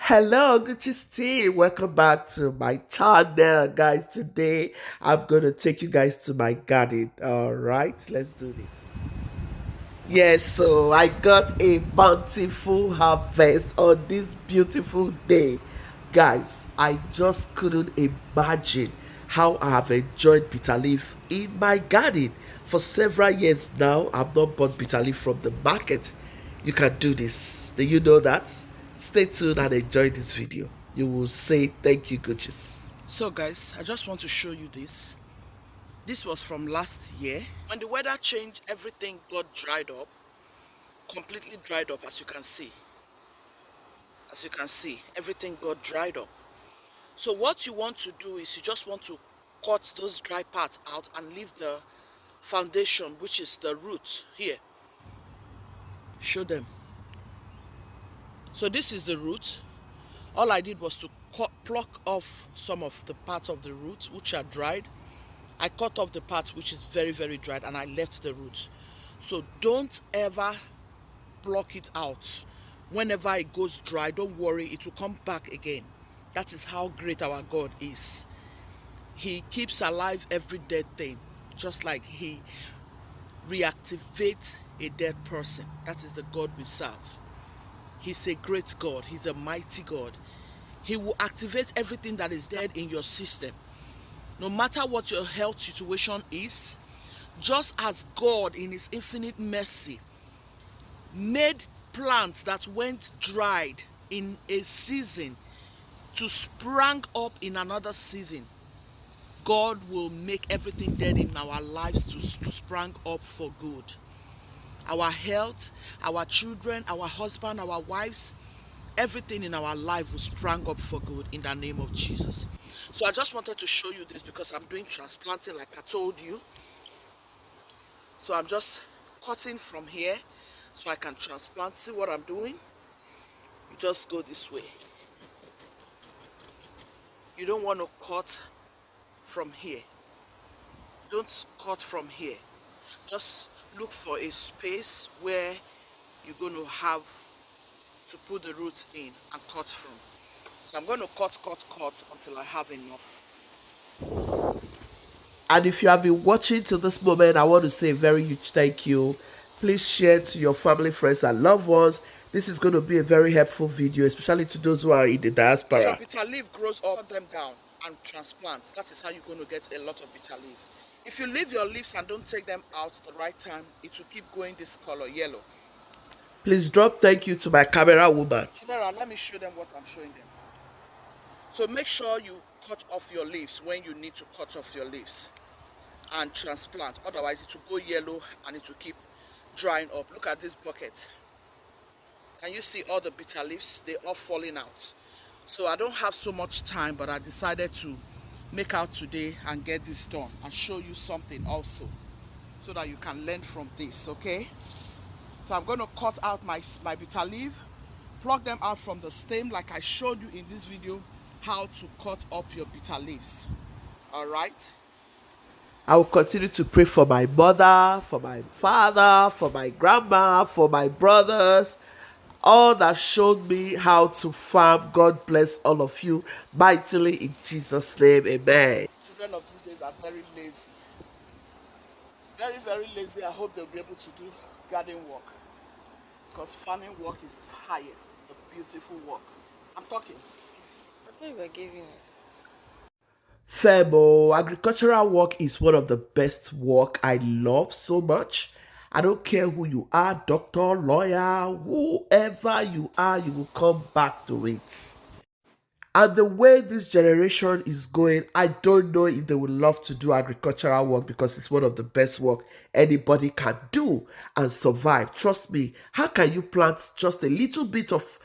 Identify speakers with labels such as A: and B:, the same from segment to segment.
A: Hello, Gucci's team. Welcome back to my channel, guys. Today, I'm going to take you guys to my garden. All right, let's do this. Yes, so I got a bountiful harvest on this beautiful day. Guys, I just couldn't imagine how I have enjoyed bitter leaf in my garden. For several years now, I've not bought bitter leaf from the market. You can do this. Do you know that? Stay tuned and enjoy this video. You will say thank you, Gucci's.
B: So guys, I just want to show you this. This was from last year. When the weather changed, everything got dried up. Completely dried up, as you can see. As you can see, everything got dried up. So what you want to do is you just want to cut those dry parts out and leave the foundation, which is the root here. Show them. So this is the root. All I did was to pluck off some of the parts of the root which are dried. I cut off the part which is very dried and I left the root. So don't ever pluck it out. Whenever it goes dry, don't worry, it will come back again. That is how great our God is. He keeps alive every dead thing, just like he reactivates a dead person. That is the God we serve. He's a great God. He's a mighty God. He will activate everything that is dead in your system. No matter what your health situation is, just as God in his infinite mercy made plants that went dried in a season to sprang up in another season, God will make everything dead in our lives to sprang up for good. Our health, our children, our husband, our wives, everything in our life will sprang up for good in the name of Jesus. So I just wanted to show you this because I'm doing transplanting like I told you. So I'm just cutting from here so I can transplant. See what I'm doing? You just go this way. You don't want to cut from here. Don't cut from here. Just look for a space where you're going to have to put the roots in and cut from. So I'm going to cut until I have enough.
A: And if you have been watching to this moment, I want to say a very huge thank you. Please share to your family, friends, and loved ones. This is going to be a very helpful video, especially to those who are in the diaspora.
B: So bitter leaf grows up, cut them down and transplant. That is how you're going to get a lot of bitter leaf. If you leave your leaves and don't take them out the right time, it will keep going this color, yellow.
A: Please drop thank you to my camera woman.
B: Chidera, let me show them what I'm showing them. So make sure you cut off your leaves when you need to cut off your leaves and transplant. Otherwise it will go yellow and it will keep drying up. Look at this bucket. Can you see all the bitter leaves? They're all falling out. So I don't have so much time, but I decided to make out today and get this done and show you something also so that you can learn from this, okay? So I'm going to cut out my bitter leaf, pluck them out from the stem like I showed you in this video how to cut up your bitter leaves. All right?
A: I will continue to pray for my mother, for my father, for my grandma, for my brothers, all that showed me how to farm. God bless all of you mightily in Jesus' name. Amen.
B: Children of these days are very lazy. Very lazy. I hope they'll be able to do garden work. Because farming work is the highest. It's the beautiful work. I'm talking.
C: I thought you were giving it.
A: Femo, agricultural work is one of the best work I love so much. I don't care who you are, doctor, lawyer, whoever you are, you will come back to it. And the way this generation is going, I don't know if they would love to do agricultural work because it's one of the best work anybody can do and survive. Trust me, how can you plant just a little bit of,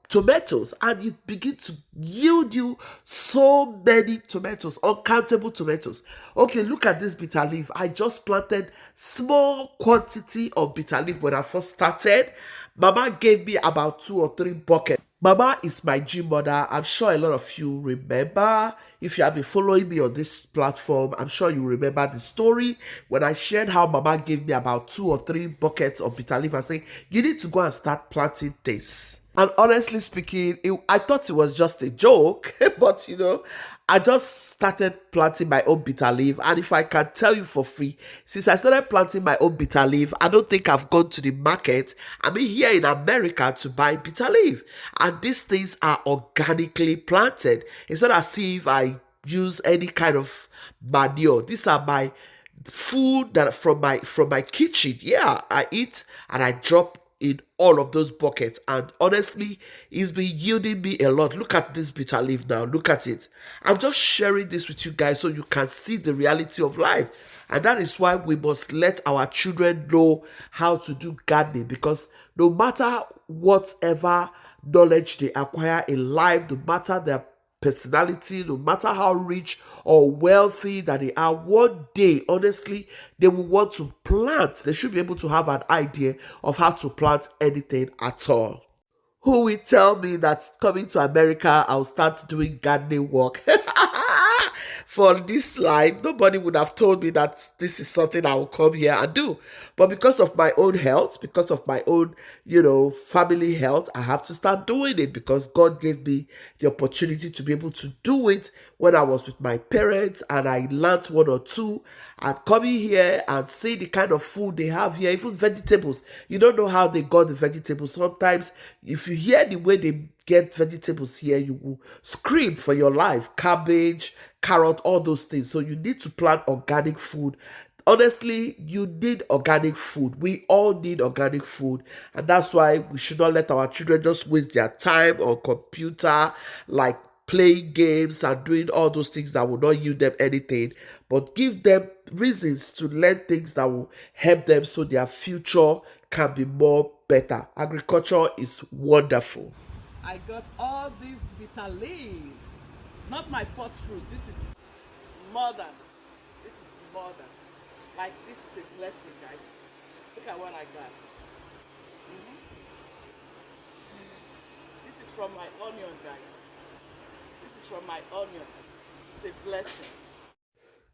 A: tomatoes and you begin to yield you so many tomatoes, uncountable tomatoes? Okay, look at this bitter leaf. I just planted small quantity of bitter leaf when I first started. Mama gave me about 2 or 3 buckets. Mama is my gym mother. I'm sure a lot of you remember. If you have been following me on this platform, I'm sure you remember the story when I shared how Mama gave me about 2 or 3 buckets of bitter leaf and saying, you need to go and start planting this. And honestly speaking, I thought it was just a joke, but I just started planting my own bitter leaf. And if I can tell you for free, since I started planting my own bitter leaf, I don't think I've gone to the market, I mean, here in America to buy bitter leaf. And these things are organically planted. It's not as if I use any kind of manure. These are my food that from my kitchen. Yeah, I eat and I drop in all of those buckets, and honestly it's been yielding me a lot. Look at this bitter leaf now, look at it. I'm just sharing this with you guys so you can see the reality of life, and that is why we must let our children know how to do gardening, because no matter whatever knowledge they acquire in life, no matter their personality, no matter how rich or wealthy that they are, one day, honestly, they will want to plant. They should be able to have an idea of how to plant anything at all. Who will tell me that coming to America, I'll start doing gardening work? For this life, nobody would have told me that this is something I will come here and do. But because of my own health, because of my own, family health, I have to start doing it, because God gave me the opportunity to be able to do it when I was with my parents, and I learned one or two. And coming here and see the kind of food they have here, even vegetables, you don't know how they got the vegetables. Sometimes, if you hear the way they get vegetables here, you will scream for your life. Cabbage, carrot, all those things. So you need to plant organic food. Honestly, you need organic food. We all need organic food. And that's why we should not let our children just waste their time on computer, like playing games and doing all those things that will not yield them anything, but give them reasons to learn things that will help them so their future can be more better. Agriculture is wonderful.
D: I got all these bitter leaves. Not my first fruit. This is more than. This is more than. Like, this is a blessing, guys. Look at what I got. Mhm. This is from my onion, guys. This is from my onion. It's a blessing.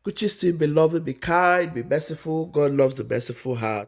A: Gucci's team, be loving, be kind, be merciful. God loves the merciful heart.